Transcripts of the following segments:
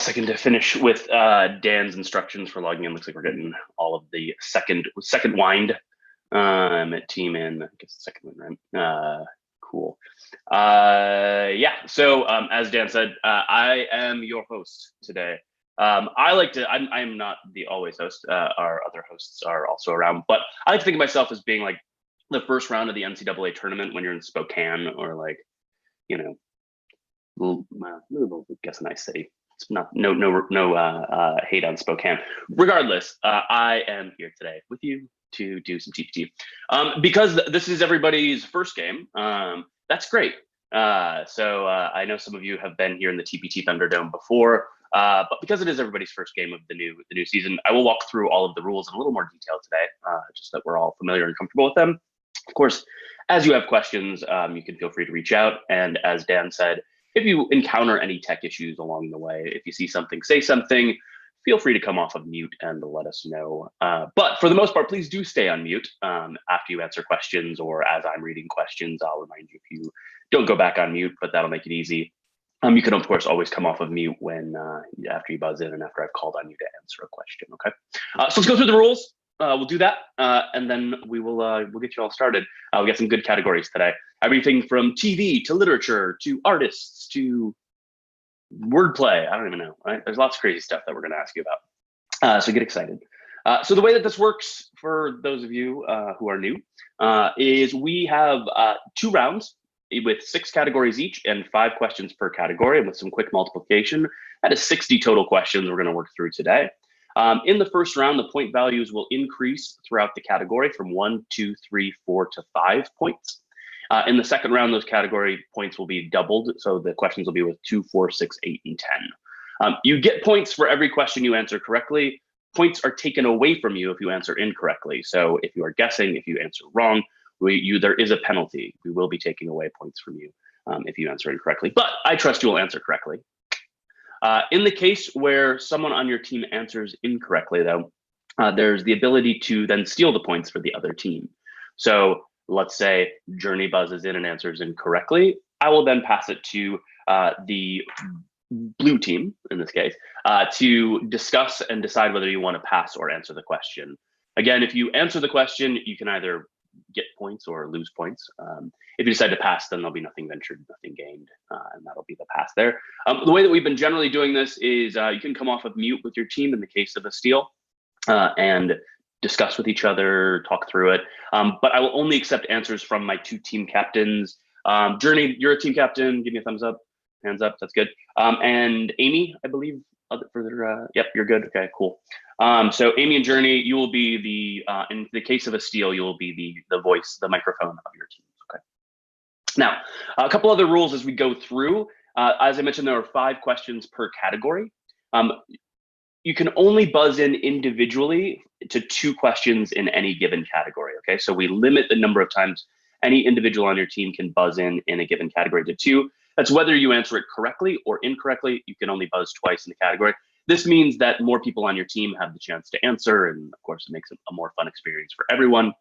Second to finish with Dan's instructions for logging in. Looks like we're getting all of the second wind team in. I guess the second one, right? Cool. Yeah. So as Dan said, I am your host today. I'm not the always host. Our other hosts are also around, but I like to think of myself as being like the first round of the NCAA tournament when you're in Spokane, or like, you know, I guess a nice city. It's not no hate on Spokane. Regardless, I am here today with you to do some TPT. Because this is everybody's first game. That's great. So I know some of you have been here in the TPT Thunderdome before, but because it is everybody's first game of the new season, I will walk through all of the rules in a little more detail today, just that we're all familiar and comfortable with them. Of course, as you have questions, you can feel free to reach out. And as Dan said, if you encounter any tech issues along the way, if you see something, say something, feel free to come off of mute and let us know. But for the most part, please do stay on mute after you answer questions, or as I'm reading questions, I'll remind you if you don't go back on mute, but that'll make it easy. You can, of course, always come off of mute when after you buzz in and after I've called on you to answer a question, okay? So let's go through the rules. We'll do that, and then we'll get you all started. We got some good categories today. Everything from TV to literature to artists to wordplay. I don't even know, right? There's lots of crazy stuff that we're going to ask you about. So get excited. So the way that this works for those of you who are new is we have 2 rounds with 6 categories each and 5 questions per category. And with some quick multiplication, that is 60 total questions we're going to work through today. In the first round, the point values will increase throughout the category from 1, 2, 3, 4 to 5 points. In the second round, those category points will be doubled. So the questions will be with 2, 4, 6, 8, and 10. You get points for every question you answer correctly. Points are taken away from you if you answer incorrectly. So if you are guessing, if you answer wrong, there is a penalty. We will be taking away points from you if you answer incorrectly. But I trust you will answer correctly. In the case where someone on your team answers incorrectly, though, there's the ability to then steal the points for the other team. So let's say Journey buzzes in and answers incorrectly. I will then pass it to the blue team, in this case, to discuss and decide whether you want to pass or answer the question. Again, if you answer the question, you can either get points or lose points. If you decide to pass, then there'll be nothing ventured, nothing gained, and that'll be the pass there. The way that we've been generally doing this is you can come off of mute with your team in the case of a steal and discuss with each other, talk through it. But I will only accept answers from my 2 team captains. Journey, you're a team captain. Give me a thumbs up, hands up. That's good. And Amy, I believe, yep, you're good. Okay, cool. So Amy and Journey, you will be the, in the case of a steal, you will be the voice, the microphone of your team. Okay. Now, a couple other rules as we go through. As I mentioned, there are 5 questions per category. You can only buzz in individually to 2 questions in any given category, okay? So we limit the number of times any individual on your team can buzz in a given category to 2. That's whether you answer it correctly or incorrectly. You can only buzz twice in the category. This means that more people on your team have the chance to answer, and of course, it makes it a more fun experience for everyone.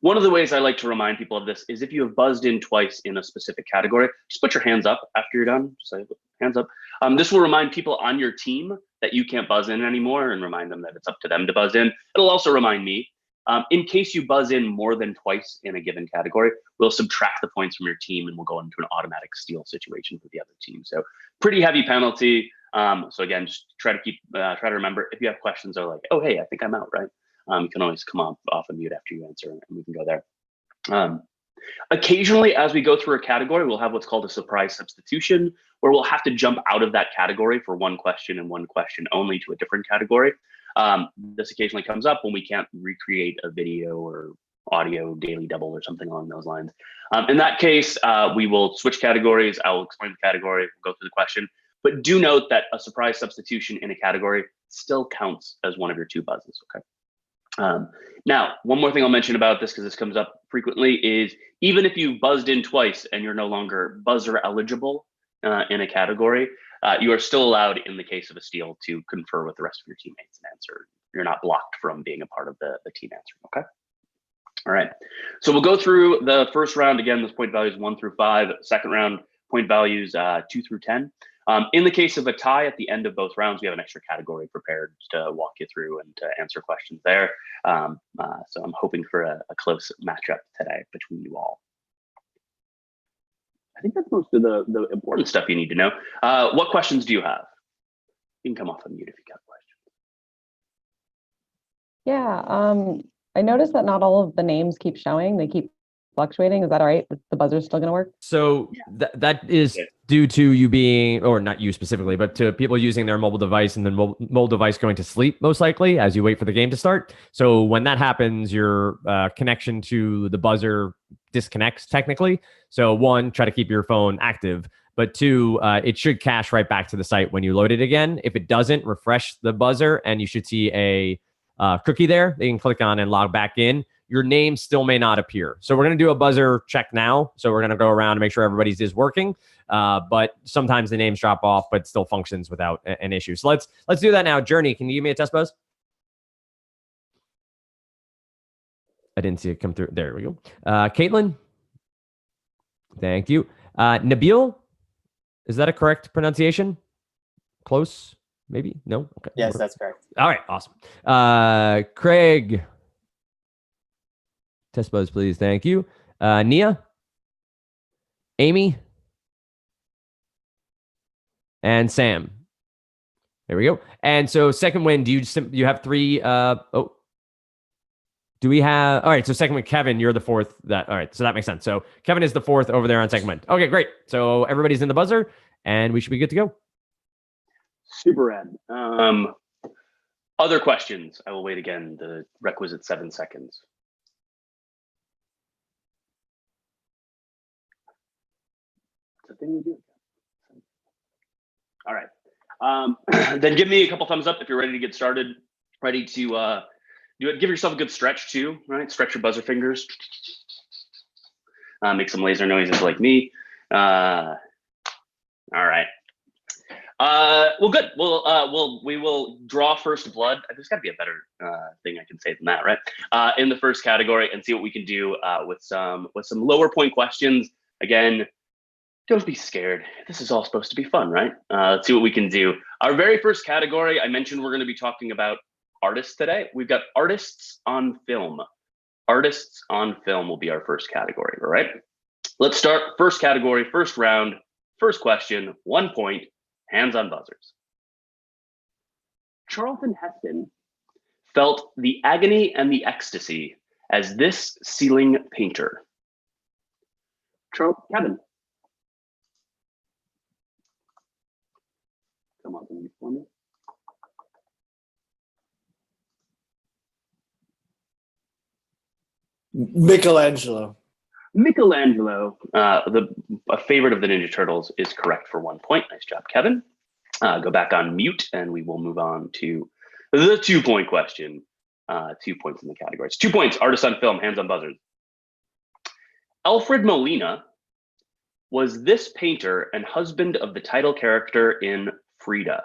One of the ways I like to remind people of this is if you have buzzed in twice in a specific category, just put your hands up after you're done. Just say, hands up. This will remind people on your team that you can't buzz in anymore and remind them that it's up to them to buzz in. It'll also remind me, in case you buzz in more than twice in a given category, we'll subtract the points from your team and we'll go into an automatic steal situation for the other team. So pretty heavy penalty. So again, just try to remember if you have questions or like, oh, hey, I think I'm out, right? You can always come off of mute after you answer and we can go there. Occasionally, as we go through a category, we'll have what's called a surprise substitution, where we'll have to jump out of that category for one question and one question only to a different category. This occasionally comes up when we can't recreate a video or audio daily double or something along those lines. In that case, we will switch categories. I will explain the category, we'll go through the question. But do note that a surprise substitution in a category still counts as one of your 2 buzzes, okay? Now, one more thing I'll mention about this, because this comes up frequently, is even if you buzzed in twice and you're no longer buzzer eligible in a category, you are still allowed, in the case of a steal, to confer with the rest of your teammates and answer. You're not blocked from being a part of the team answering, okay? All right, so we'll go through the first round. Again, those point values 1 through 5. Second round, point values 2 through 10. In the case of a tie at the end of both rounds, we have an extra category prepared to walk you through and to answer questions there. So I'm hoping for a close matchup today between you all. I think that's most of the important stuff you need to know. What questions do you have? You can come off of mute if you got questions. Yeah, I noticed that not all of the names keep showing. They keep fluctuating. Is that all right? The buzzer's still going to work? So that is due to you being, or not you specifically, but to people using their mobile device and then mobile device going to sleep, most likely, as you wait for the game to start. So when that happens, your connection to the buzzer disconnects technically. So one, try to keep your phone active. But two, it should cache right back to the site when you load it again. If it doesn't, refresh the buzzer and you should see a cookie there that you can click on and log back in. Your name still may not appear. So we're going to do a buzzer check now. So we're going to go around and make sure everybody's is working. But sometimes the names drop off, but still functions without an issue. So let's do that now. Journey, can you give me a test buzz? I didn't see it come through. There we go. Caitlin. Thank you. Nabil, is that a correct pronunciation? Close? Maybe? No? Okay. Yes, that's correct. All right. Awesome. Craig. Test buzz, please. Thank you. Nia. Amy. And Sam. There we go. And so second win, do you have three? Do we have? All right. So second win, Kevin, you're the fourth. All right. So that makes sense. So Kevin is the fourth over there on second win. Okay, great. So everybody's in the buzzer and we should be good to go. Super rad. Other questions? I will wait again, the requisite 7 seconds. It's a thing we do. All right. Then give me a couple thumbs up if you're ready to get started. Ready to do it. Give yourself a good stretch too, right? Stretch your buzzer fingers. Make some laser noises like me. All right. Well, good. We will draw first blood. There's got to be a better thing I can say than that, right? In the first category, and see what we can do with some lower point questions. Again, don't be scared. This is all supposed to be fun, right? Let's see what we can do. Our very first category, I mentioned we're going to be talking about artists today. We've got artists on film. Artists on film will be our first category, all right? Let's start first category, first round, first question, 1 point. Hands on buzzers. Charlton Heston felt the agony and the ecstasy as this ceiling painter. Kevin. Come on, for me. Michelangelo. Michelangelo, a favorite of the Ninja Turtles, is correct for 1 point. Nice job, Kevin. Go back on mute, and we will move on to the 2 point question. 2 points in the categories. 2 points, artist on film, hands on buzzers. Alfred Molina was this painter and husband of the title character in Frida.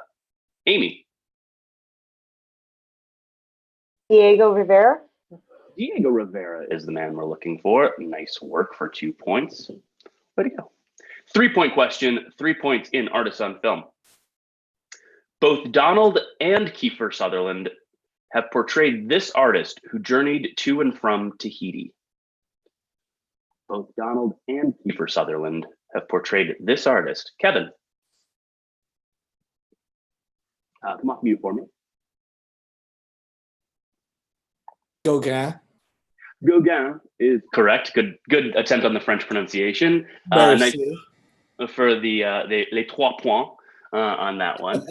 Amy. Diego Rivera. Diego Rivera is the man we're looking for. Nice work for 2 points. Way to go. 3 point question, 3 points in artists on film. Both Donald and Kiefer Sutherland have portrayed this artist who journeyed to and from Tahiti. Both Donald and Kiefer Sutherland have portrayed this artist. Kevin. Come off mute for me. Gauguin. Gauguin is correct. Good attempt on the French pronunciation. Nice for the les trois points on that one.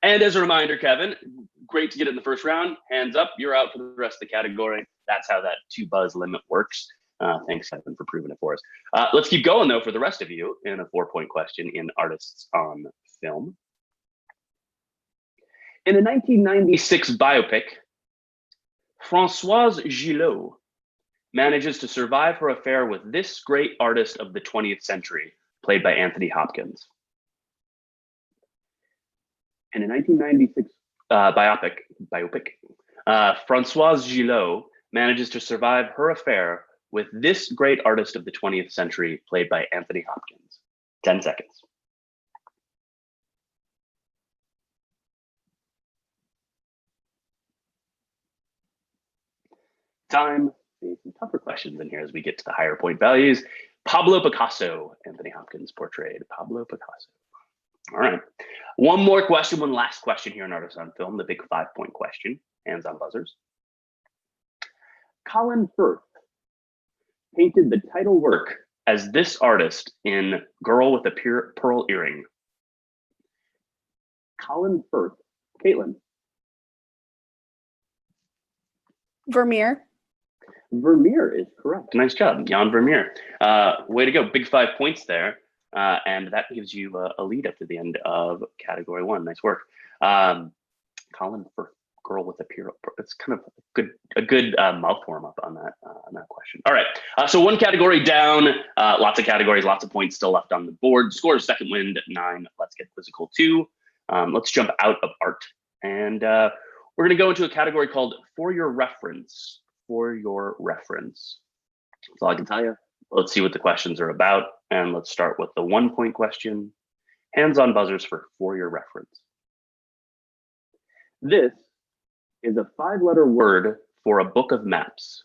And as a reminder, Kevin, great to get it in the first round. Hands up, you're out for the rest of the category. That's how that 2 buzz limit works. Thanks, Kevin, for proving it for us. Let's keep going, though, for the rest of you in a 4 point question in artists on film. In a 1996 biopic, Françoise Gillot manages to survive her affair with this great artist of the 20th century, played by Anthony Hopkins. In a 1996 biopic, Françoise Gillot manages to survive her affair with this great artist of the 20th century, played by Anthony Hopkins. 10 seconds. Time for some tougher questions in here as we get to the higher point values. Pablo Picasso, Anthony Hopkins portrayed Pablo Picasso. All right. One more question, one last question here in Artists on Film, the big 5-point question. Hands on buzzers. Colin Firth painted the title work as this artist in Girl with a Pearl Earring. Colin Firth. Caitlin. Vermeer. Vermeer is correct. Nice job, Jan Vermeer. Way to go. Big 5 points there. And that gives you a lead up to the end of category 1. Nice work. Colin Firth, Girl with a Pearl. It's kind of a good mouth warm up on that question. All right. So 1 category down. Lots of categories, lots of points still left on the board. Score is second wind 9. Let's get quizzical 2. Let's jump out of art, and we're going to go into a category called For Your Reference. For Your Reference. That's all I can tell you. Let's see what the questions are about, and let's start with the 1-point question. Hands on buzzers for Your Reference. This is a 5-letter word for a book of maps.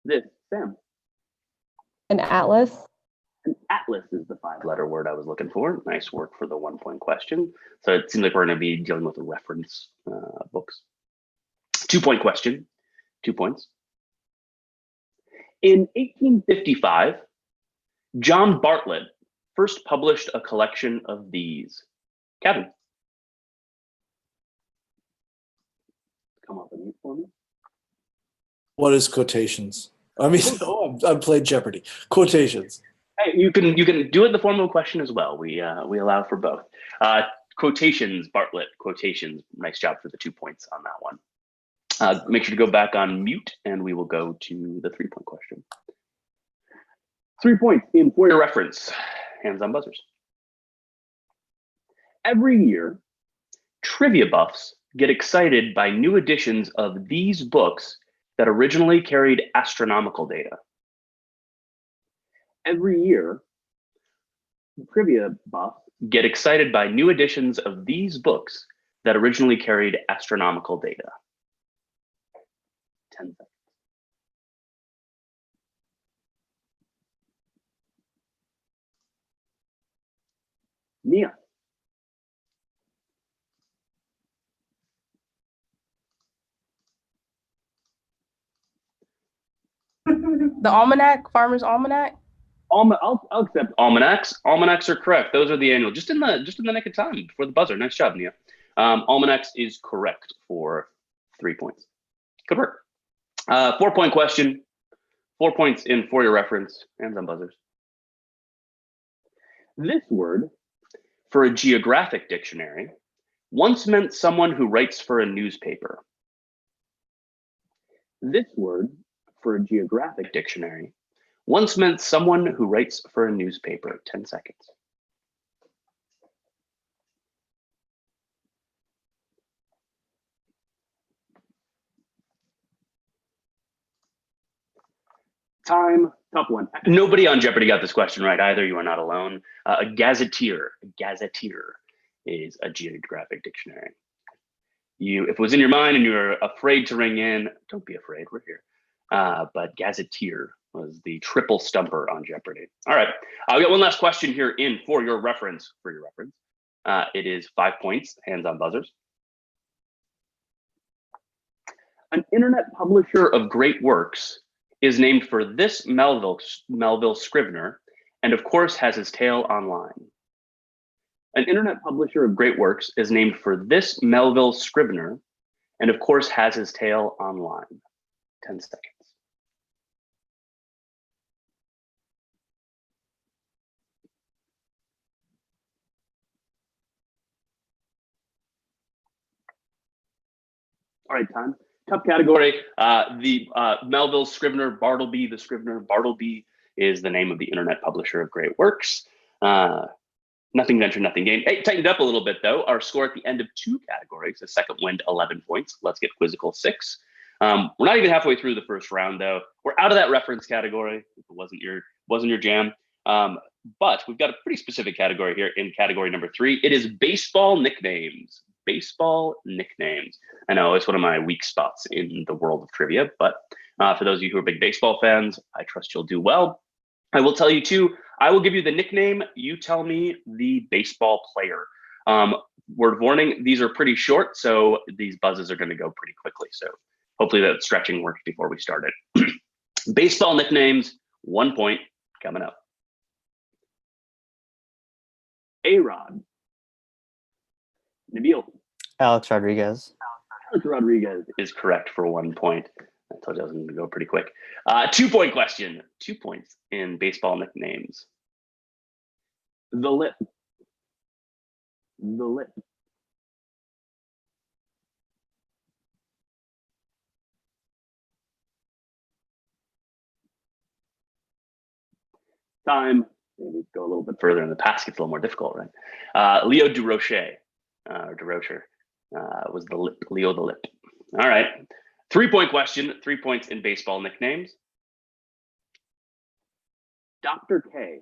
This, Sam. An atlas. An atlas is the 5-letter word I was looking for. Nice work for the 1-point question. So it seems like we're going to be dealing with the reference books. 2-point question, 2 points. In 1855, John Bartlett first published a collection of these. Kevin. Come up and mute for me. What is quotations? I mean, I'm playing Jeopardy. Quotations. Hey, you can do it in the form of a question as well. We allow for both. Quotations, Bartlett, quotations. Nice job for the 2 points on that one. Make sure to go back on mute, and we will go to the 3-point question. 3 points in For Your Reference. Hands on buzzers. Every year, trivia buffs get excited by new editions of these books that originally carried astronomical data. Every year, trivia buffs get excited by new editions of these books that originally carried astronomical data. 10 seconds. Mia. The Almanac, Farmer's Almanac. I'll accept almanacs. Almanacs are correct. Those are the annual. Just in the nick of time before the buzzer. Nice job, Nia. Almanacs is correct for 3 points. Good work. 4-point question. 4 points in For Your Reference. Hands on buzzers. This word, for a geographic dictionary, once meant someone who writes for a newspaper. This word, for a geographic dictionary, once meant someone who writes for a newspaper. 10 seconds. Time, tough one. Nobody on Jeopardy got this question right either. You are not alone. A gazetteer is a geographic dictionary. If it was in your mind and you're afraid to ring in, don't be afraid, we're here. But gazetteer was the triple stumper on Jeopardy. All right, we got one last question here in For Your Reference. It is 5 points, hands on buzzers. An internet publisher of great works is named for this Melville Scrivener, and of course has his tale online. An internet publisher of great works is named for this Melville Scrivener, and of course has his tale online. 10 seconds. All right, time. Tough category. The Melville Scrivener, Bartleby the Scrivener. Bartleby is the name of the internet publisher of great works. Nothing ventured, nothing gained. Hey, tightened up a little bit though. Our score at the end of 2 categories, the second wind, 11 points. Let's get quizzical 6. We're not even halfway through the first round though. We're out of that reference category. If it wasn't your jam. But we've got a pretty specific category here in category number 3. It is baseball nicknames. baseball nicknames. I know it's one of my weak spots in the world of trivia, but for those of you who are big baseball fans, I trust you'll do well. I will tell you too, I will give you the nickname, you tell me the baseball player. Word of warning, these are pretty short, so these buzzes are going to go pretty quickly. So hopefully that stretching worked before we started. Baseball nicknames, 1 point coming up. A-Rod. Nabil. Alex Rodriguez. Alex Rodriguez is correct for 1 point. I told you I was going to go pretty quick. 2 point question. 2 points in baseball nicknames. The Lip. The Lip. Time. Maybe go a little bit further in the past, gets a little more difficult, right? Leo Durocher, or Durocher, was the Lip, Leo the Lip. All right. 3 point question, 3 points in baseball nicknames. Dr. K.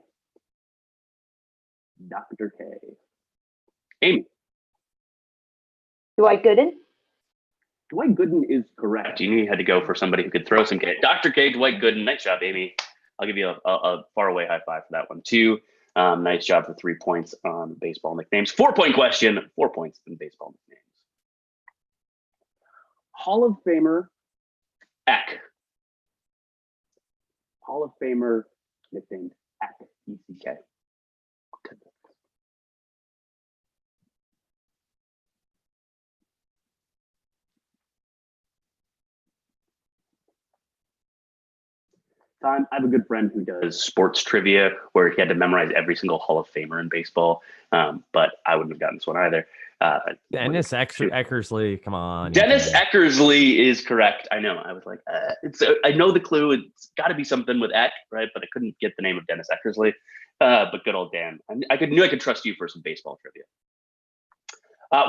Dr. K. Amy. Dwight Gooden. Dwight Gooden is correct. You knew you had to go for somebody who could throw some K. Dr. K, Dwight Gooden. Nice job, Amy. I'll give you a faraway high five for that one too. Nice job for 3 points on baseball nicknames. 4 point question, 4 points in baseball nicknames. Hall of Famer Eck. Hall of Famer nicknamed Eck, E-C-K. Time. I have a good friend who does sports trivia where he had to memorize every single Hall of Famer in baseball, but I wouldn't have gotten this one either. Dennis Eckersley, come on. Dennis Eckersley is correct. I know. I was like, I know the clue. It's got to be something with Eck, right? But I couldn't get the name of Dennis Eckersley. But good old Dan. I knew I could trust you for some baseball trivia.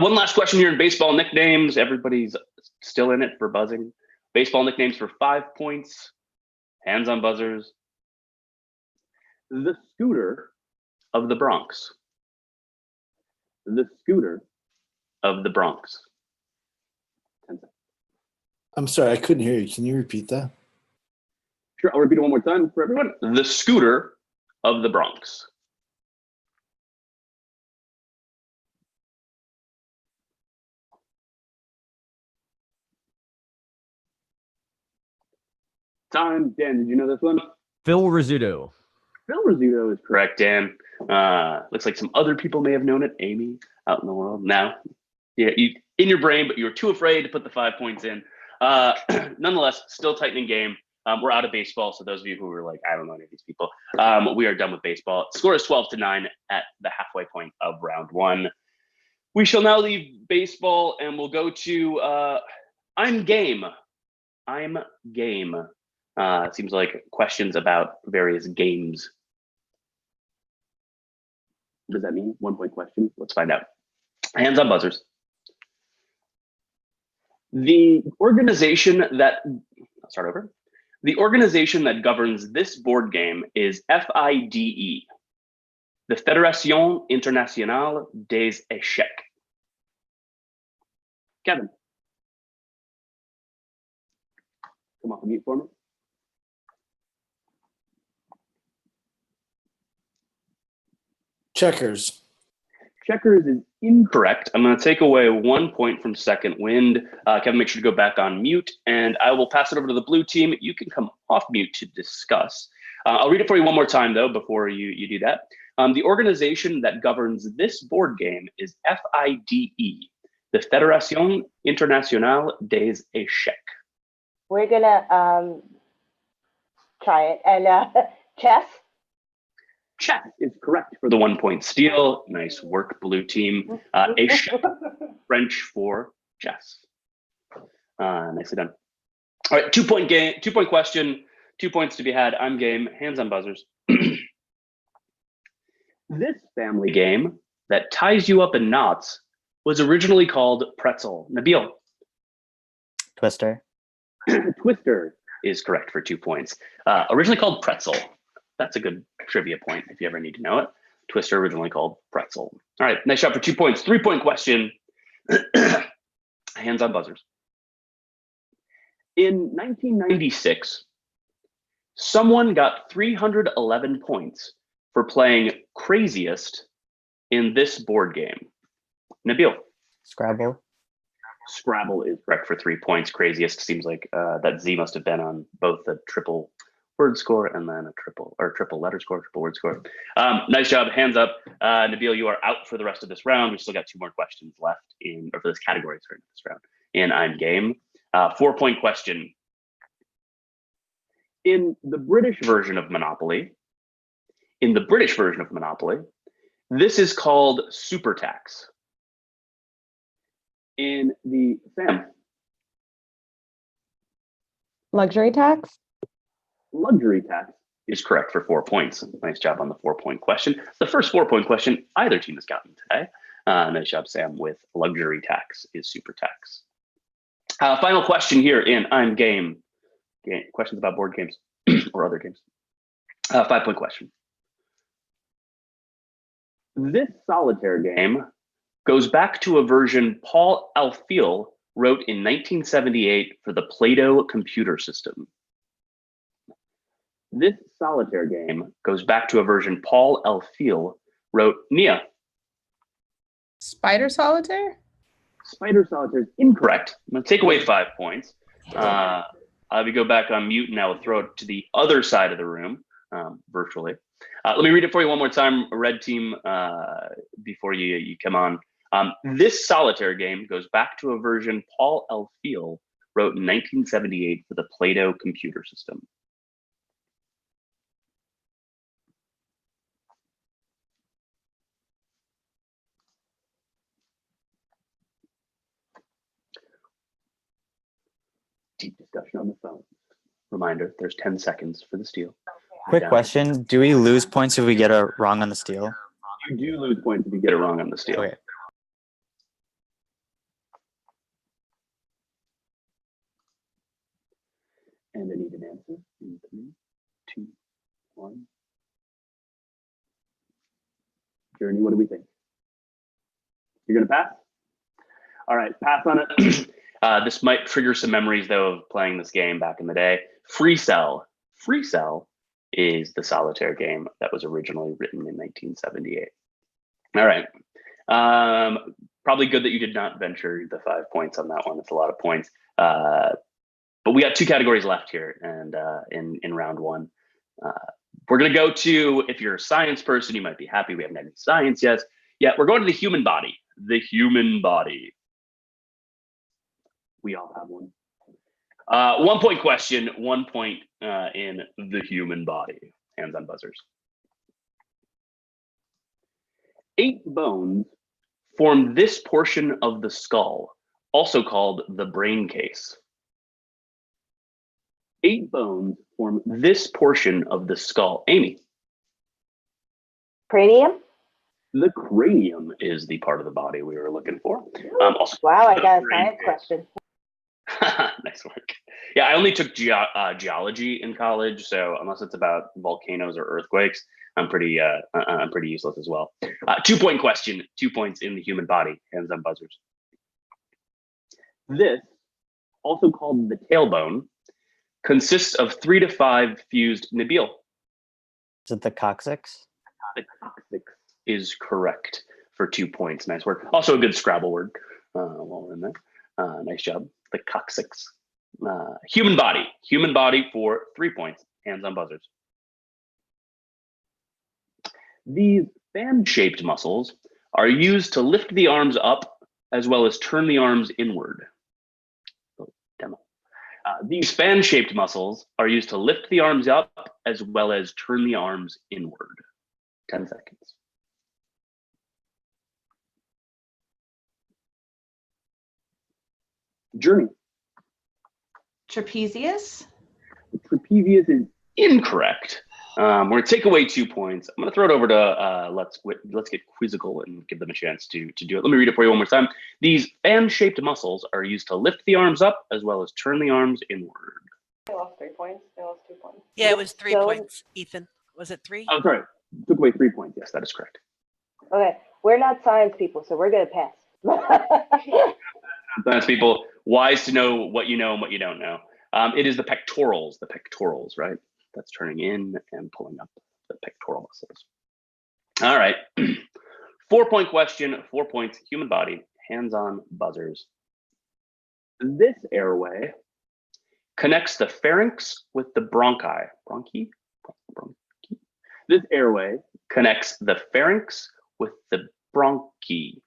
One last question here in baseball nicknames. Everybody's still in it for buzzing. Baseball nicknames for 5 points. Hands on buzzers. The Scooter of the Bronx. The Scooter of the Bronx. I'm sorry, I couldn't hear you. Can you repeat that? Sure, I'll repeat it one more time for everyone. The Scooter of the Bronx. Time. Dan, did you know this one? Phil Rizzuto. Phil Rizzuto is correct, Dan. Looks like some other people may have known it. Amy, out in the world now. Yeah, you in your brain, but you were too afraid to put the 5 points in. Nonetheless, still tightening game. We're out of baseball, so those of you who were like, I don't know any of these people, we are done with baseball. Score is 12-9 at the halfway point of round 1. We shall now leave baseball and we'll go to I'm game. I'm game. It seems like questions about various games. What does that mean? 1 point question. Let's find out. Hands on buzzers. The organization that, I'll start over. The organization that governs this board game is FIDE, the Fédération Internationale des Échecs. Kevin. Come off the mute for me. Checkers. Checkers is incorrect. I'm going to take away 1 point from Second Wind. Kevin, make sure to go back on mute, and I will pass it over to the blue team. You can come off mute to discuss. I'll read it for you one more time, though, before you do that. The organization that governs this board game is FIDE, the Fédération Internationale des Échecs. We're gonna try it. And chess. Chess is correct for the 1 point steal. Nice work, blue team. Échec, French for chess. Nicely done. All right, 2 point game, 2 point question, 2 points to be had. I'm game. Hands on buzzers. This family game that ties you up in knots was originally called Pretzel. Nabil. Twister. Twister is correct for 2 points. Originally called Pretzel. That's a good trivia point if you ever need to know it. Twister originally called Pretzel. All right, nice shot for 2 points. 3 point question. Hands on buzzers. In 1996, someone got 311 points for playing craziest in this board game. Nabil. Scrabble. Scrabble is correct for 3 points. Craziest seems like that Z must have been on both the triple word score and then a triple letter score, triple word score. Nice job. Hands up. Nabil, you are out for the rest of this round. We still got 2 more questions left or for this category, sorry, this round. In I'm game. 4-point question. In the British version of Monopoly, this is called super tax. In the Sam. Luxury tax? Luxury tax is correct for 4 points. Nice job on the 4-point question. The first 4-point question either team has gotten today. Nice job, Sam, with luxury tax is super tax. Final question here in I'm game. Questions about board games or other games. 5-point question. This solitaire game goes back to a version Paul Alfiel wrote in 1978 for the Play-Doh computer system. This solitaire game goes back to a version Paul Alfiel wrote. Nia. Spider Solitaire? Spider Solitaire is incorrect. I'm going to take away 5 points. We go back on mute and now we'll throw it to the other side of the room virtually. Let me read it for you one more time, red team, before you come on. This solitaire game goes back to a version Paul Alfiel wrote in 1978 for the Play-Doh computer system. Deep discussion on the phone. Reminder, there's 10 seconds for the steal. Quick question. Do we lose points if we get it wrong on the steal? You do lose points if you get it wrong on the steal. Okay. And I need an answer in 3, 2, 1. Journey, what do we think? You're going to pass? All right, pass on it. This might trigger some memories, though, of playing this game back in the day. Free Cell. Free Cell is the solitaire game that was originally written in 1978. All right. Probably good that you did not venture the 5 points on that one. That's a lot of points. But we got 2 categories left here, and in round 1. We're going to go to, if you're a science person, you might be happy we haven't had any science yet. Yeah, we're going to the human body. The human body. We all have one. 1-point question, 1 point in the human body. Hands on buzzers. 8 bones form this portion of the skull, also called the brain case. 8 bones form this portion of the skull. Amy. Cranium? The cranium is the part of the body we were looking for. Also, Wow, I got a brain science case. question. Nice work. Yeah, I only took geology in college, so unless it's about volcanoes or earthquakes, I'm pretty useless as well. 2-point question, 2 points in the human body. Hands on buzzers. This, also called the tailbone, consists of 3 to 5 fused. Nabil. Is it the coccyx? The coccyx is correct for 2 points. Nice work. Also a good Scrabble word while we're in there. Nice job. The coccyx. Human body. Human body for 3 points. Hands on buzzers. These fan-shaped muscles are used to lift the arms up as well as turn the arms inward. Demo. These fan-shaped muscles are used to lift the arms up as well as turn the arms inward. 10 seconds. Journey. Trapezius? Trapezius is incorrect. We're gonna take away 2 points. I'm gonna throw it over to let's get Quizical and give them a chance to do it. Let me read it for you one more time. These fan-shaped muscles are used to lift the arms up as well as turn the arms inward. They lost 3 points. They lost 2 points. Yeah, it was 3 So- points, Ethan. Was it 3? Oh, sorry. Took away 3 points. Yes, that is correct. Okay, we're not science people, so we're gonna pass. Sometimes people wise to know what you know and what you don't know. It is the pectorals, right? That's turning in and pulling up the pectoral muscles. All right. 4-point question, 4 points, human body, hands-on buzzers. This airway connects the pharynx with the bronchi. Bronchi? This airway connects the pharynx with the bronchi.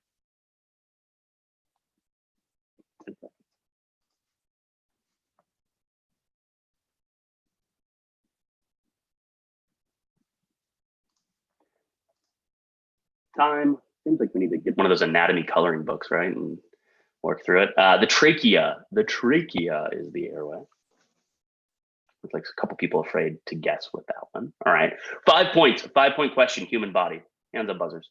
Time. Seems like we need to get one of those anatomy coloring books, right, and work through it. The trachea. The trachea is the airway. It's like a couple people afraid to guess with that one. All right, 5 points. 5-point question. Human body. Hands up, buzzers.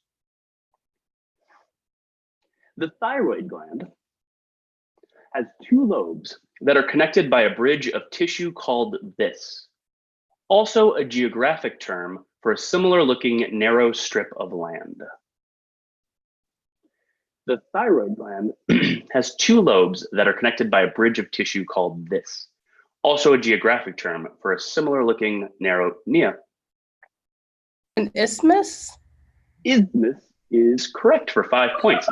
The thyroid gland has 2 lobes that are connected by a bridge of tissue called this. Also a geographic term for a similar looking narrow strip of land. The thyroid gland has 2 lobes that are connected by a bridge of tissue called this. Also a geographic term for a similar looking narrow Nia. An isthmus? Isthmus is correct for 5 points.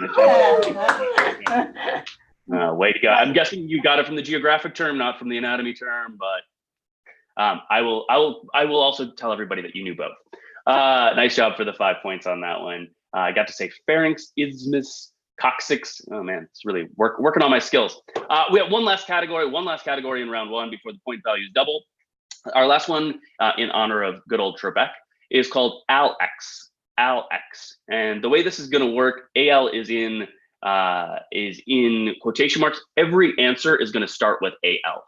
Way to go. I'm guessing you got it from the geographic term, not from the anatomy term, but I will also tell everybody that you knew both. Nice job for the 5 points on that one. I got to say pharynx, isthmus, coccyx. Oh man, it's really working on my skills. We have one last category in round 1 before the point values double. Our last one, in honor of good old Trebek, is called ALX. ALX, and the way this is going to work, AL is in quotation marks. Every answer is going to start with AL.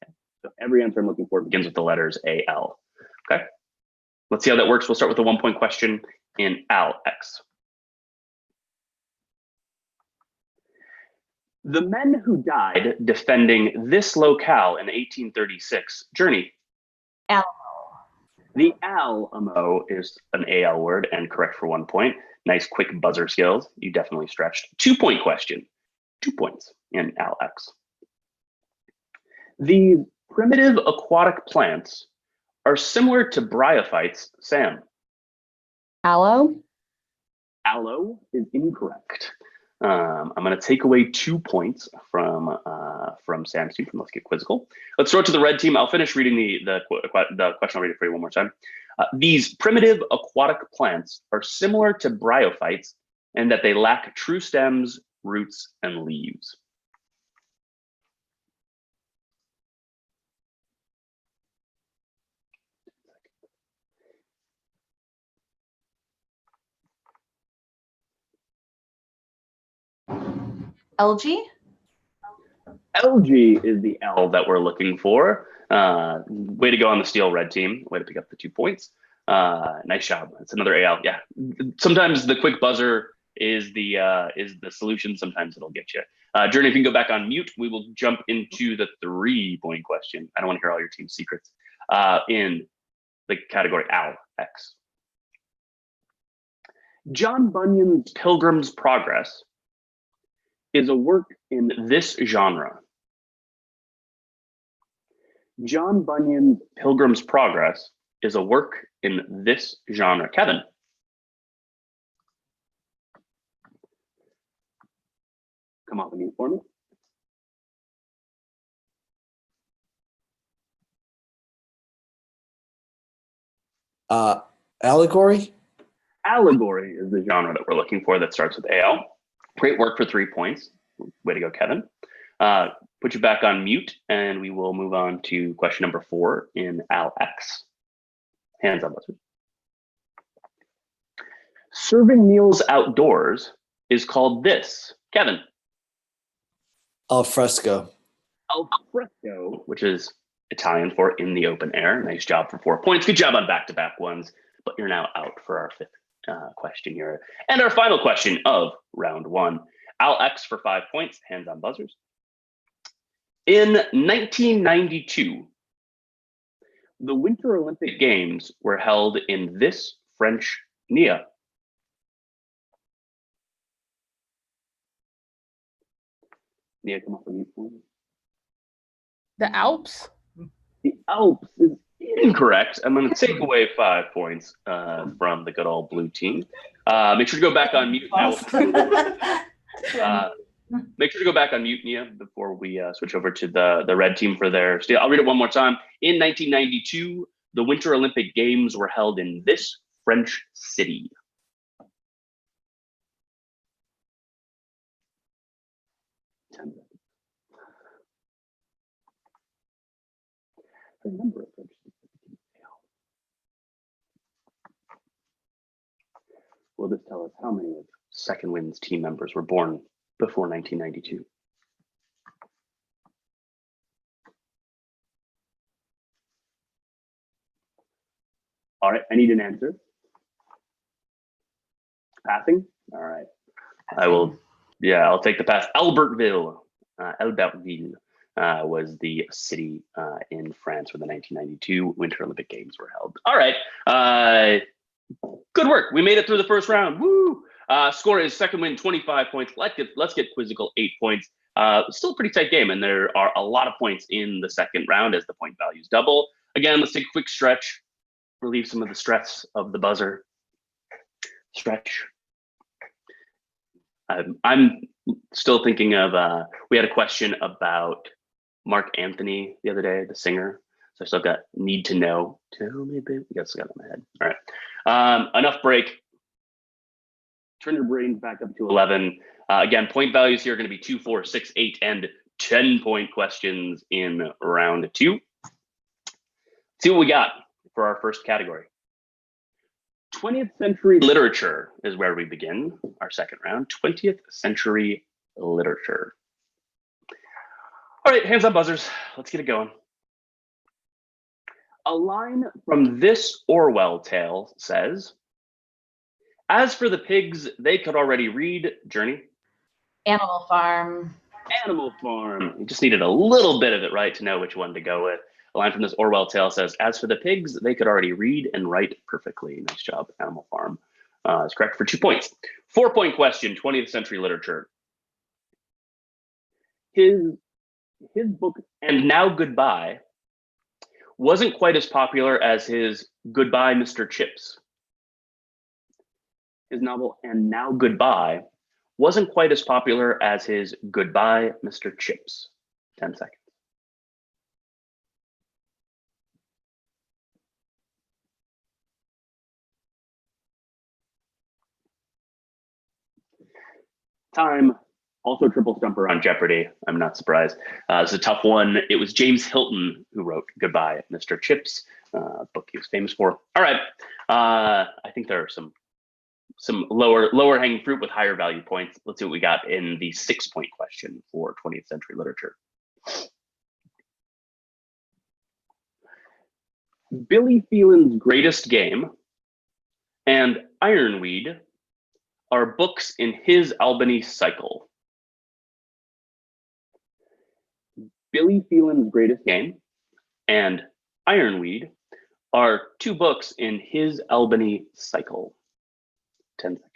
Okay. So every answer I'm looking for begins with the letters AL. Okay, let's see how that works. We'll start with a 1-point question in ALX. The men who died defending this locale in 1836, Journey. Alamo. The Alamo is an AL word and correct for 1 point. Nice quick buzzer skills. You definitely stretched. 2-point question. 2 points in ALX. The primitive aquatic plants are similar to bryophytes, Sam. Aloe? Aloe is incorrect. I'm going to take away 2 points from Sam's team from Let's Get Quizzical. Let's throw it to the red team. I'll finish reading the question. I'll read it for you one more time. These primitive aquatic plants are similar to bryophytes in that they lack true stems, roots, and leaves. Algae? Algae is the L that we're looking for. Way to go on the steel, red team. Way to pick up the 2 points. Nice job. It's another AL. Yeah. Sometimes the quick buzzer is the solution. Sometimes it'll get you. Journey, if you can go back on mute, we will jump into the 3-point question. I don't want to hear all your team secrets. In the category ALX. John Bunyan's Pilgrim's Progress is a work in this genre. John Bunyan's Pilgrim's Progress is a work in this genre. Kevin. Come off the mute for me. Allegory? Allegory is the genre that we're looking for that starts with AL. Great work for 3 points. Way to go, Kevin. Put you back on mute, and we will move on to question number 4 in ALX. Hands up, buzzers. Serving meals outdoors is called this. Kevin. Al fresco. Al fresco, which is Italian for in the open air. Nice job for 4 points. Good job on back-to-back ones, but you're now out for our 5th question here. And our final question of round 1. ALX for 5 points. Hands on buzzers. In 1992, the Winter Olympic Games were held in this French Nia. Yeah, come off the mute for me. The Alps? The Alps is incorrect. I'm going to take away 5 points from the good old blue team. Make sure to go back on mute. Make sure to go back on mute, Nia, before we switch over to the red team for their steal. I'll read it one more time. In 1992, the Winter Olympic Games were held in this French city. Will this tell us how many of Second Wind's team members were born before 1992? All right, I need an answer. Passing? All right. I will, yeah, I'll take the pass. Albertville. Albertville was the city in France where the 1992 Winter Olympic Games were held. All right. Good work. We made it through the first round. Woo! Score is Second Wind 25 points. Let's get Quizzical 8 points. Still a pretty tight game, and there are a lot of points in the second round as the point values double. Again, let's take a quick stretch. Relieve some of the stress of the buzzer. Stretch. I'm still thinking of, we had a question about Mark Anthony the other day, the singer. So I still got need to know. Tell me, baby. I guess I got it in my head. All right. Enough break. Turn your brains back up to 11. Again, point values here are going to be 2, 4, 6, 8, and 10-point questions in round 2. See what we got for our first category. 20th century literature is where we begin our second round. 20th century literature. All right, hands up buzzers. Let's get it going. A line from this Orwell tale says, "As for the pigs, they could already read." Journey? Animal Farm. Animal Farm. You just needed a little bit of it right to know which one to go with. A line from this Orwell tale says, "As for the pigs, they could already read and write perfectly." Nice job, Animal Farm. Is correct for 2 points. 4-point question, 20th century literature. His book, And Now Goodbye, wasn't quite as popular as his Goodbye, Mr. Chips. His novel, And Now Goodbye, wasn't quite as popular as his Goodbye, Mr. Chips. 10 seconds. Time. Also triple stumper on Jeopardy. I'm not surprised. It's a tough one. It was James Hilton who wrote Goodbye, Mr. Chips, book he was famous for. All right. I think there are some lower hanging fruit with higher value points. Let's see what we got in the 6-point question for 20th century literature. Billy Phelan's Greatest Game and Ironweed are books in his Albany cycle. Billy Phelan's Greatest Game and Ironweed are 2 books in his Albany cycle. 10 seconds.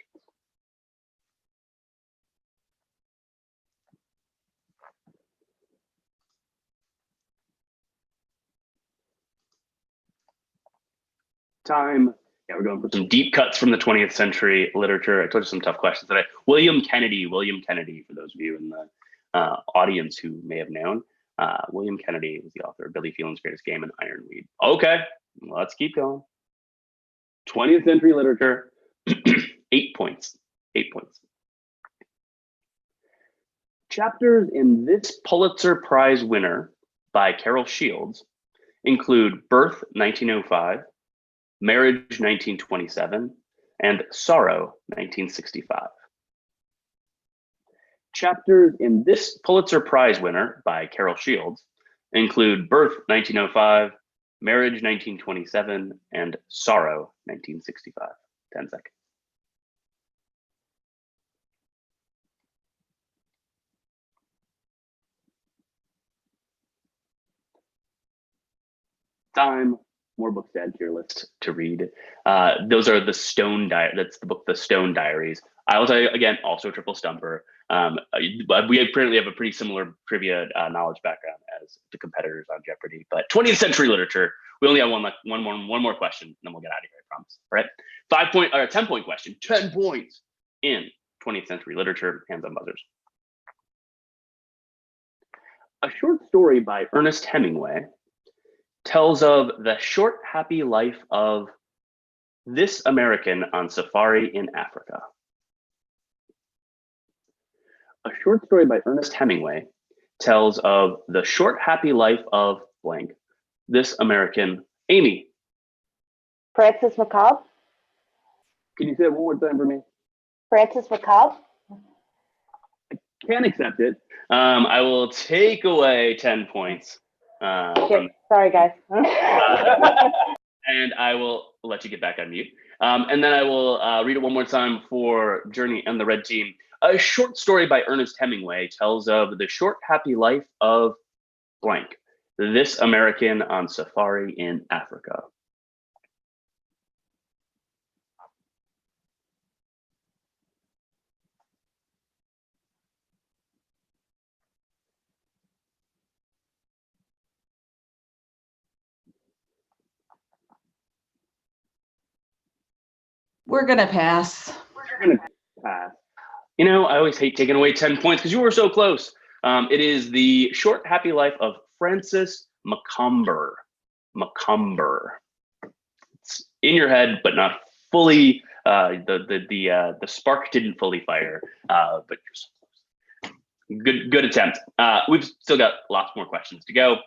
Time. Yeah, we're going for some deep cuts from the 20th century literature. I told you some tough questions today. William Kennedy, for those of you in the audience who may have known. William Kennedy was the author of Billy Phelan's Greatest Game and Ironweed. Okay, let's keep going. 20th century literature, 8 points. 8 points. Chapters in this Pulitzer Prize winner by Carol Shields include Birth 1905, Marriage 1927, and Sorrow 1965. Chapters in this Pulitzer Prize winner by Carol Shields include Birth 1905, Marriage 1927, and Sorrow 1965. 10 seconds. Time. More books to add to your list to read. Those are the Stone Diary. That's the book, The Stone Diaries. I will tell you again, also triple stumper. We apparently have a pretty similar trivia knowledge background as the competitors on Jeopardy. But 20th century literature, we only have one more question, and then we'll get out of here, I promise. All right, 10-point question, 10 points in 20th century literature, hands on buzzers. A short story by Ernest Hemingway tells of the short, happy life of this American on safari in Africa. A short story by Ernest Hemingway tells of the short, happy life of blank, this American. Amy. Francis Macabre. Can you say it one more time for me? Francis Macabre. Can't accept it. I will take away 10 points. Okay, sorry guys. And I will let you get back on mute. And then I will read it one more time for Journey and the red team. A short story by Ernest Hemingway tells of the short, happy life of blank, this American on safari in Africa. We're gonna pass. We're gonna pass. You know, I always hate taking away 10 points because you were so close. It is the short, happy life of Francis Macomber. Macomber. It's in your head, but not fully. The spark didn't fully fire, but you're so close. Good attempt. We've still got lots more questions to go.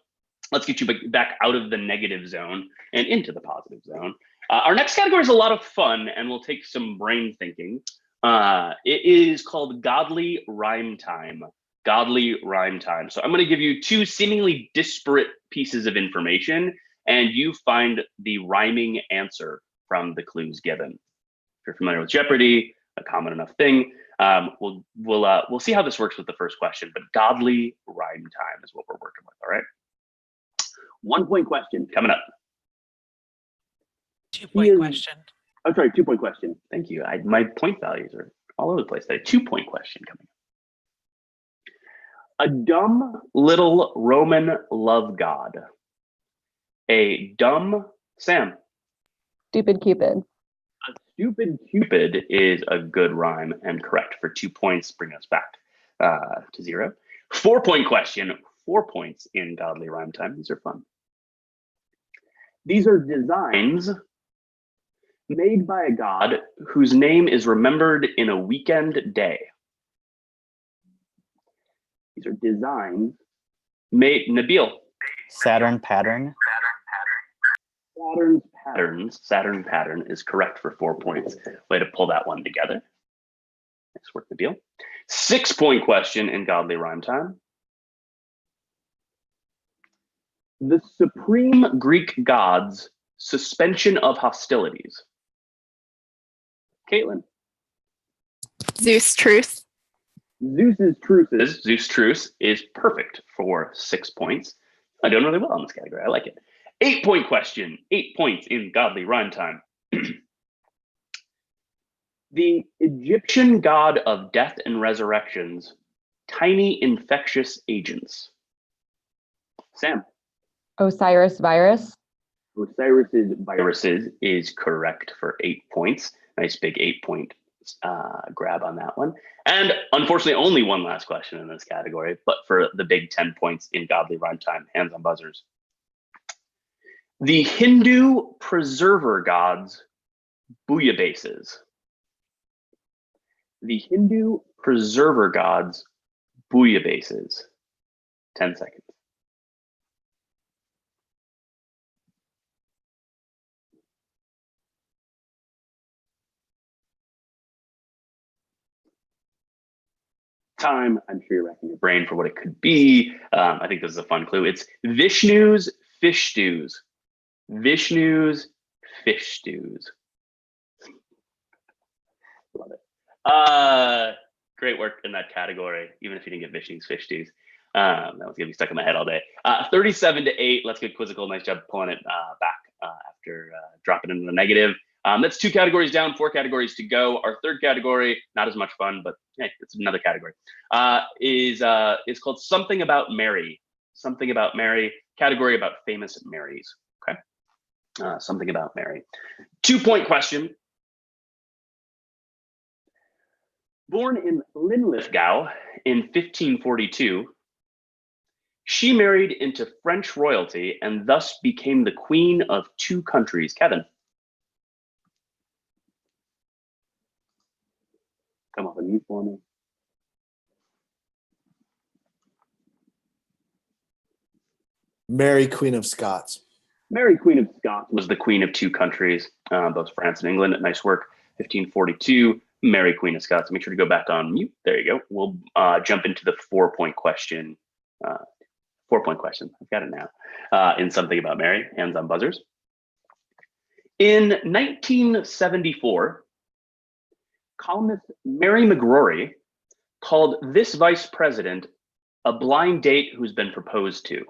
Let's get you back out of the negative zone and into the positive zone. Our next category is a lot of fun and will take some brain thinking. It is called Godly Rhyme Time. Godly Rhyme Time. So I'm going to give you two seemingly disparate pieces of information, and you find the rhyming answer from the clues given. If you're familiar with Jeopardy, a common enough thing, we'll see how this works with the first question. But Godly Rhyme Time is what we're working with. All right. 1-point question coming up. 2-point question. I'm sorry, 2-point question. Thank you. My point values are all over the place. A 2-point question coming up. A dumb little Roman love god. A dumb Sam. Stupid Cupid. A stupid Cupid is a good rhyme and correct for 2 points, bringing us back to 0. 4-point question. 4 points in Godly Rhyme Time. These are fun. These are designs made by a god whose name is remembered in a weekend day. These are designs made, Nabil. Saturn pattern. Saturn pattern is correct for 4 points. Way to pull that one together. Nice work, Nabil. 6-point question in Godly Rhyme Time. The supreme Greek god's suspension of hostilities. Caitlin. Zeus truce. Zeus truce is perfect for 6 points. I'm doing really well in this category. I like it. 8-point question. 8 points in Godly Rhyme Time. The Egyptian god of death and resurrections, tiny infectious agents. Sam. Osiris virus. Osiris's viruses is correct for 8 points. Nice big 8-point grab on that one. And unfortunately, only one last question in this category, but for the big 10 points in Godly Rhyme Time, hands on buzzers. The Hindu preserver gods, bouillabases. The Hindu preserver gods, bouillabases. 10 seconds. Time. I'm sure you're racking your brain for what it could be. I think this is a fun clue. It's Vishnu's fish stews. Vishnu's fish stews. Love it. Great work in that category, even if you didn't get Vishnu's fish stews. That was gonna be stuck in my head all day. 37-8. Let's get Quizzical. Nice job pulling it back after dropping into the negative. That's 2 categories down, 4 categories to go. Our third category, not as much fun, but hey, it's another category, is called Something About Mary. Something About Mary, category about famous Marys. Okay, Something About Mary. 2-point question. Born in Linlithgow in 1542, she married into French royalty and thus became the queen of 2 countries. Kevin. Come off a mute for me. Mary, Queen of Scots. Mary, Queen of Scots, was the queen of 2 countries, both France and England. Nice work. 1542, Mary, Queen of Scots. Make sure to go back on mute. There you go. We'll jump into the 4-point question. 4-point question. I've got it now. In Something About Mary. Hands on buzzers. In 1974, columnist Mary McGrory called this vice president a blind date who's been proposed to.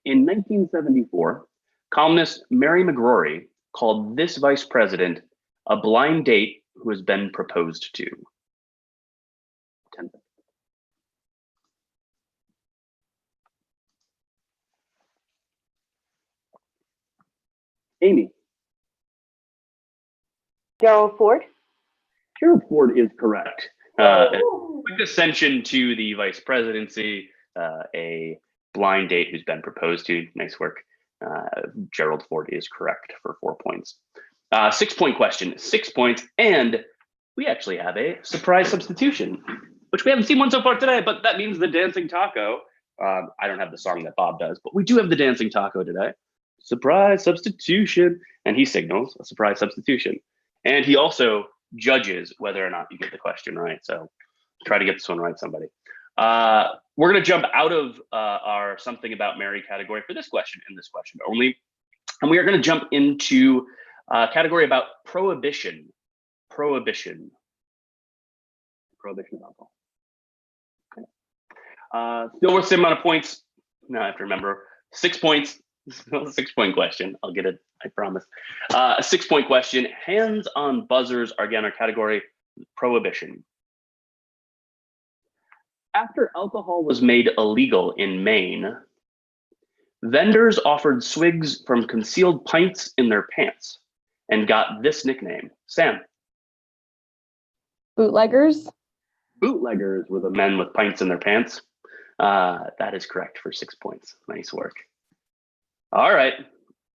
In 1974, columnist Mary McGrory called this vice president a blind date who has been proposed to. 10 seconds. Amy. Gerald Ford. Gerald Ford is correct. Quick ascension to the vice presidency, a blind date who's been proposed to. Nice work. Gerald Ford is correct for 4 points. 6-point question, 6 points, and we actually have a surprise substitution, which we haven't seen one so far today, but that means the dancing taco. I don't have the song that Bob does, but we do have the dancing taco today. Surprise substitution. And he signals a surprise substitution. And he also judges whether or not you get the question right. So try to get this one right, somebody. We're going to jump out of our Something About Mary category for this question and this question only. And we are going to jump into a category about prohibition. Prohibition. Prohibition of alcohol. Okay. Still worth the same amount of points. Now I have to remember 6 points. 6-point question. I'll get it, I promise. A 6-point question. Hands on buzzers are again our category prohibition. After alcohol was made illegal in Maine, vendors offered swigs from concealed pints in their pants and got this nickname. Sam. Bootleggers. Bootleggers were the men with pints in their pants. That is correct for 6 points. Nice work. All right.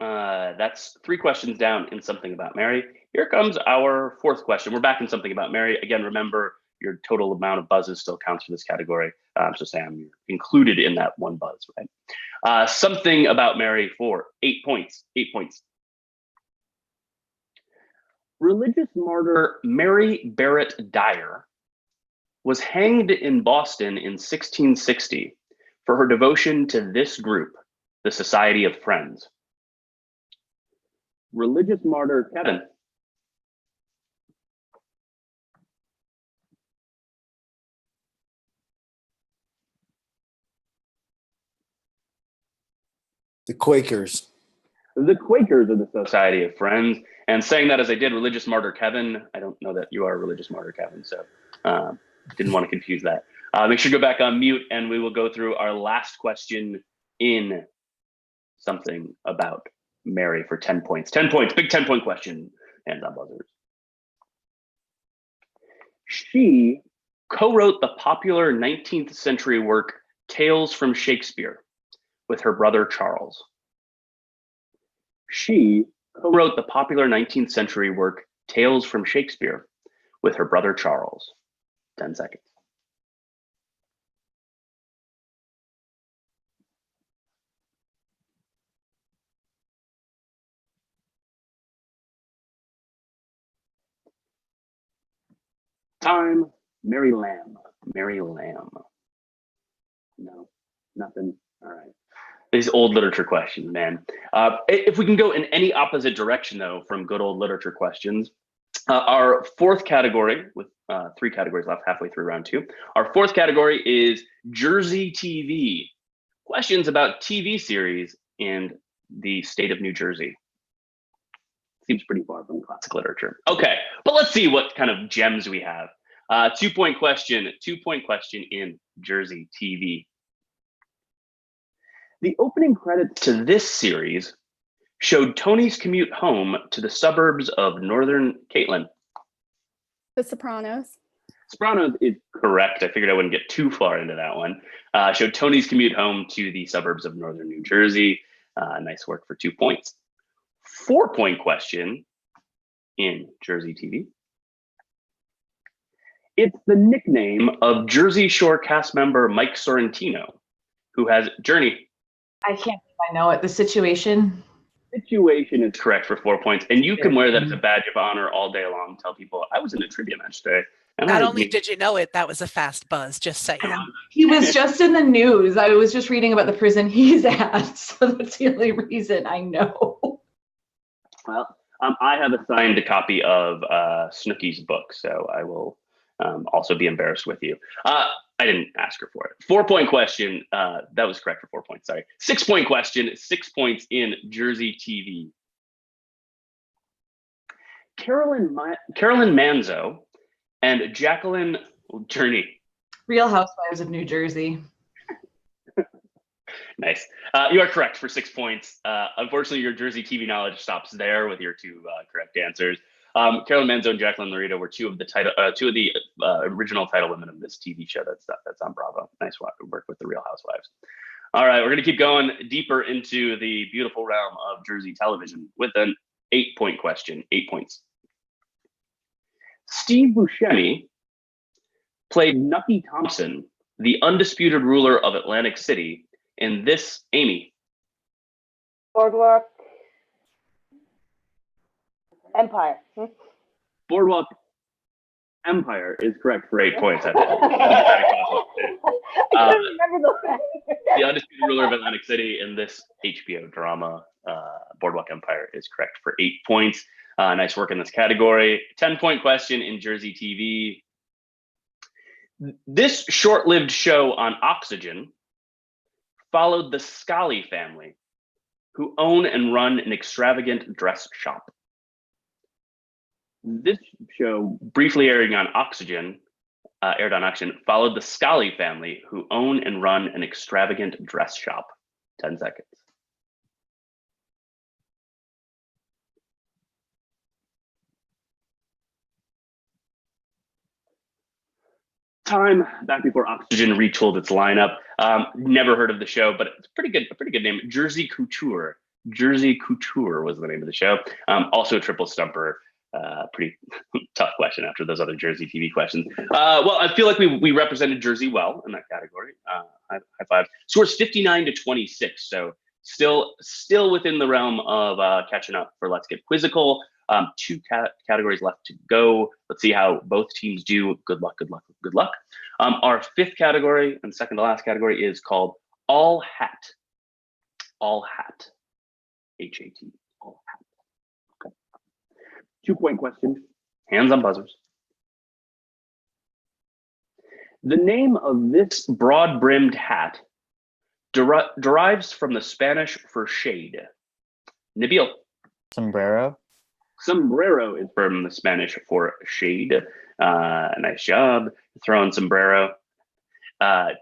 That's 3 questions down in Something About Mary. Here comes our 4th question. We're back in Something About Mary. Again, remember, your total amount of buzzes still counts for this category. So Sam, you're included in that 1 buzz, right? Something About Mary for 8 points. 8 points. Religious martyr Mary Barrett Dyer was hanged in Boston in 1660 for her devotion to this group, the Society of Friends. Religious martyr Kevin. The Quakers. The Quakers are the Society of Friends. And saying that as I did, religious martyr Kevin, I don't know that you are a religious martyr Kevin, so didn't want to confuse that. Make sure to go back on mute and we will go through our last question in Something About Mary for 10 points. 10 points, big 10-point question. Hands on buzzers. She co-wrote the popular 19th century work Tales from Shakespeare with her brother Charles. She co-wrote the popular 19th century work Tales from Shakespeare with her brother Charles. 10 seconds. Time. Mary Lamb. Mary Lamb. No, nothing. All right. These old literature questions, man. If we can go in any opposite direction, though, from good old literature questions, our 4th category, with 3 categories left halfway through round 2, our 4th category is Jersey TV. Questions about TV series in the state of New Jersey. Seems pretty far from classic literature. Okay, but let's see what kind of gems we have. 2-point question in Jersey TV. The opening credits to this series showed Tony's commute home to the suburbs of northern Caitlin. The Sopranos. Sopranos is correct. I figured I wouldn't get too far into that one. Showed Tony's commute home to the suburbs of northern New Jersey. Nice work for 2 points. 4-point question in Jersey TV. It's the nickname of Jersey Shore cast member Mike Sorrentino, who has Journey. I can't believe I know it. The Situation. Situation is correct for 4 points, and you can wear that as a badge of honor all day long. Tell people I was in a trivia match today. And Not only did you know it, that was a fast buzz, just so you know. He was just in the news. I was just reading about the prison he's at, so that's the only reason I know. Well, I have a signed copy of Snooki's book, so I will also be embarrassed with you. I didn't ask her for it. 4-point question. That was correct for 4 points. Sorry. 6-point question. 6 points in Jersey TV. Carolyn Manzo and Jacqueline Journey. Real Housewives of New Jersey. Nice. You are correct for 6 points. Unfortunately, your Jersey TV knowledge stops there with your 2 correct answers. Carolyn Manzo and Jacqueline Laredo were two of the original title women of this TV show that's on Bravo. Nice work with the Real Housewives. All right, we're going to keep going deeper into the beautiful realm of Jersey television with an 8-point question. 8 points. Steve Buscemi played Nucky Thompson, the undisputed ruler of Atlantic City, in this Amy. Boardwalk Empire. Boardwalk Empire is correct for 8 points. I couldn't remember The undisputed ruler of Atlantic City in this HBO drama, Boardwalk Empire, is correct for 8 points. Nice work in this category. 10-point question in Jersey TV. This short-lived show on Oxygen followed the Scully family, who own and run an extravagant dress shop. This show, briefly aired on Oxygen, followed the Scully family, who own and run an extravagant dress shop. 10 seconds. Time back before Oxygen retooled its lineup. Never heard of the show, but it's a pretty good name. Jersey Couture. Jersey Couture was the name of the show. Also a triple stumper. Pretty tough question after those other Jersey TV questions. Well, I feel like we represented Jersey well in that category. High five. Scores 59-26. So still within the realm of catching up for Let's Get Quizzical. 2 categories left to go. Let's see how both teams do. Good luck, good luck, good luck. Our 5th category and second to last category is called All Hat. All Hat. H-A-T. All Hat. Okay. 2-point question. Hands on buzzers. The name of this broad-brimmed hat derives from the Spanish for shade. Nabil. Sombrero. Sombrero is from the Spanish for shade. Nice job throwing sombrero.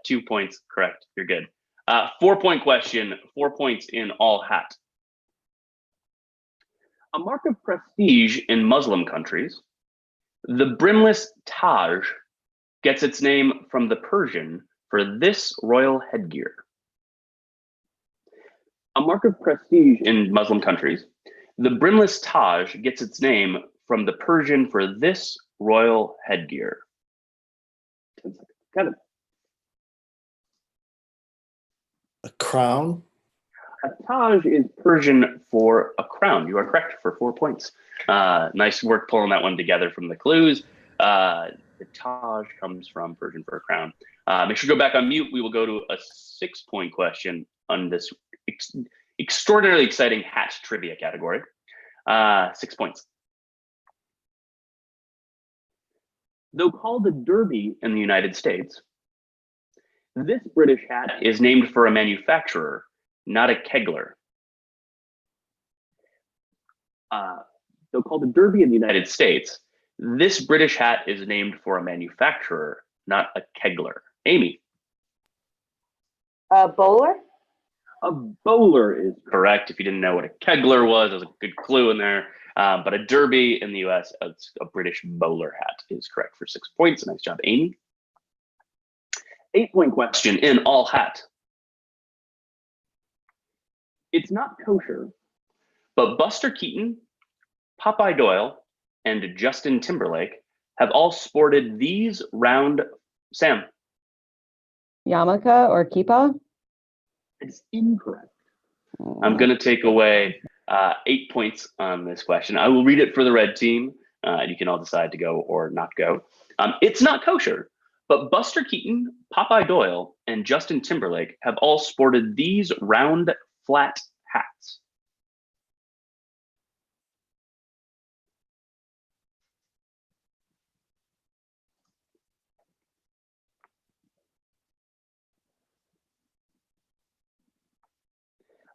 2 points, correct. You're good. 4-point question. 4 points in All Hat. A mark of prestige in Muslim countries, the brimless Taj gets its name from the Persian for this royal headgear. A mark of prestige in Muslim countries, the brimless Taj gets its name from the Persian for this royal headgear. 10 seconds. Kevin. A crown. A Taj is Persian for a crown. You are correct for 4 points. Nice work pulling that one together from the clues. The Taj comes from Persian for a crown. Make sure to go back on mute. We will go to a 6-point question on this extraordinarily exciting hat trivia category. 6 points. Though called a derby in the United States, this British hat is named for a manufacturer, not a kegler. So called a derby in the United States, this British hat is named for a manufacturer, not a kegler. Amy. Bowler? A bowler is correct. If you didn't know what a kegler was, there's a good clue in there. But a derby in the US, a British bowler hat is correct for 6 points. Nice job, Amy. 8-point question in all hat. It's not kosher, but Buster Keaton, Popeye Doyle, and Justin Timberlake have all sported these round, Sam. Yarmulke or kippah? It's incorrect. I'm going to take away 8 points on this question. I will read it for the red team, and you can all decide to go or not go. It's not kosher, but Buster Keaton, Popeye Doyle, and Justin Timberlake have all sported these round, flat hats.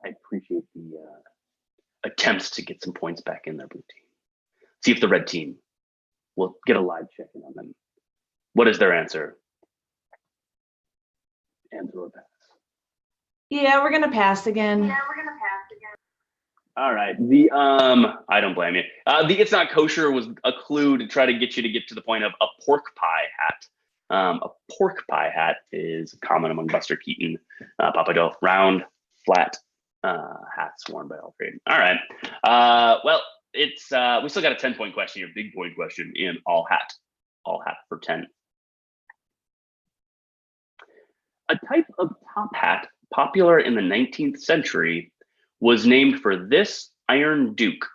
I appreciate the attempts to get some points back in their blue team. See if the red team will get a live check-in on them. What is their answer? Answer or pass? Yeah, we're gonna pass again. All right. I don't blame you. The it's not kosher was a clue to try to get you to get to the point of a pork pie hat. A pork pie hat is common among Buster Keaton, Popeye Doyle, round, flat hats worn by all three. All right. Well, it's we still got a 10-point question here, big point question in all hat for 10. A type of top hat popular in the 19th century was named for this Iron Duke.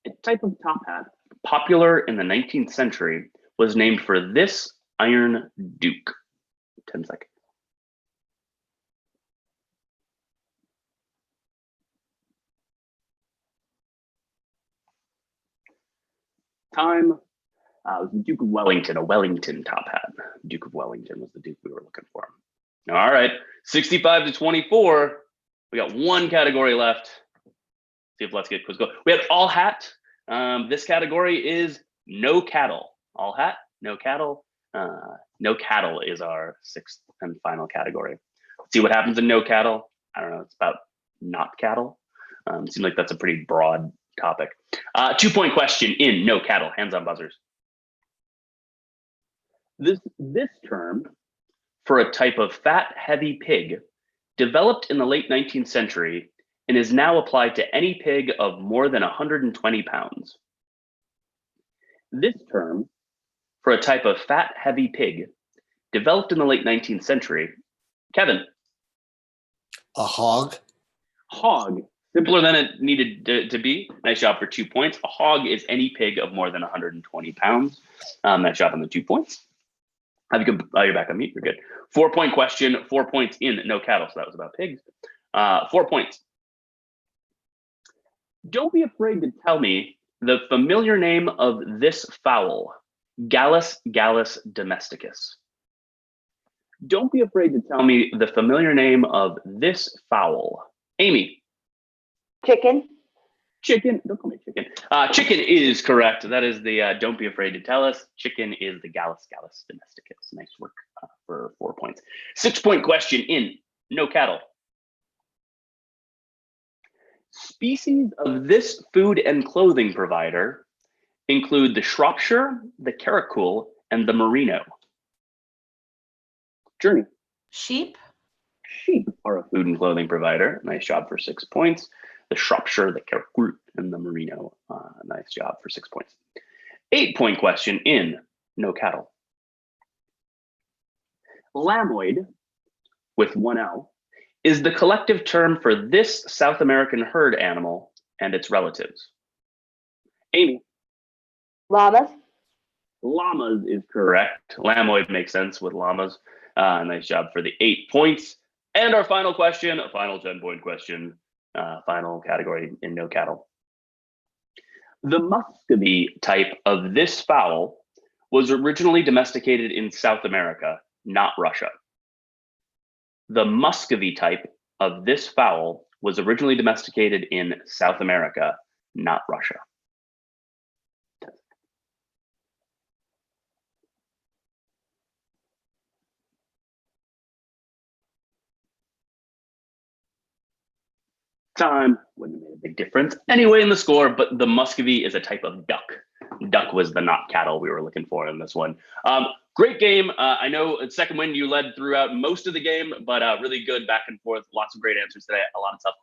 A type of top hat popular in the 19th century was named for this Iron Duke. 10 seconds. Time. It was the Duke of Wellington, a Wellington top hat. Duke of Wellington was the Duke we were looking for. All right, 65 to 24. We got one category left. See if Let's Get Quiz Go. We have all hat. This category is no cattle. All hat, no cattle. No cattle is our 6th and final category. Let's see what happens in no cattle. I don't know. It's about not cattle. Seems like that's a pretty broad topic. 2-point question in no cattle. Hands on buzzers. This term for a type of fat, heavy pig developed in the late 19th century and is now applied to any pig of more than 120 pounds. This term for a type of fat, heavy pig developed in the late 19th century. Kevin. A hog. Hog. Simpler than it needed to be. Nice job for 2 points. A hog is any pig of more than 120 pounds. Nice job on the 2 points. You're back on mute. You're good. 4-point question. 4 points in no cattle. So that was about pigs. 4 points. Don't be afraid to tell me the familiar name of this fowl, Gallus domesticus. Don't be afraid to tell me the familiar name of this fowl. Amy. Chicken. Chicken. Don't call me chicken. Chicken is correct. That is the don't be afraid to tell us. Chicken is the Gallus domesticus. Nice work for 4 points. 6-point question in no cattle. Species of this food and clothing provider include the Shropshire, the Caracool, and the Merino. Journey. Sheep. Sheep are a food and clothing provider. Nice job for 6 points. The Shropshire, the Caracool, and the Merino. Nice job for 6 points. 8-point question in no cattle. Lamoid, with 1 L, is the collective term for this South American herd animal and its relatives. Amy. Llamas. Llamas is correct. Lamoid makes sense with llamas. Nice job for the 8 points. And our final question, a final 10-point question, final category in no cattle. The Muscovy type of this fowl was originally domesticated in South America, not Russia. The Muscovy type of this fowl was originally domesticated in South America, not Russia? Time wouldn't have made a big difference anyway in the score, but the Muscovy is a type of duck. Duck was the not cattle we were looking for in this one. Great game. I know at second win you led throughout most of the game, but really good back and forth. Lots of great answers today. A lot of tough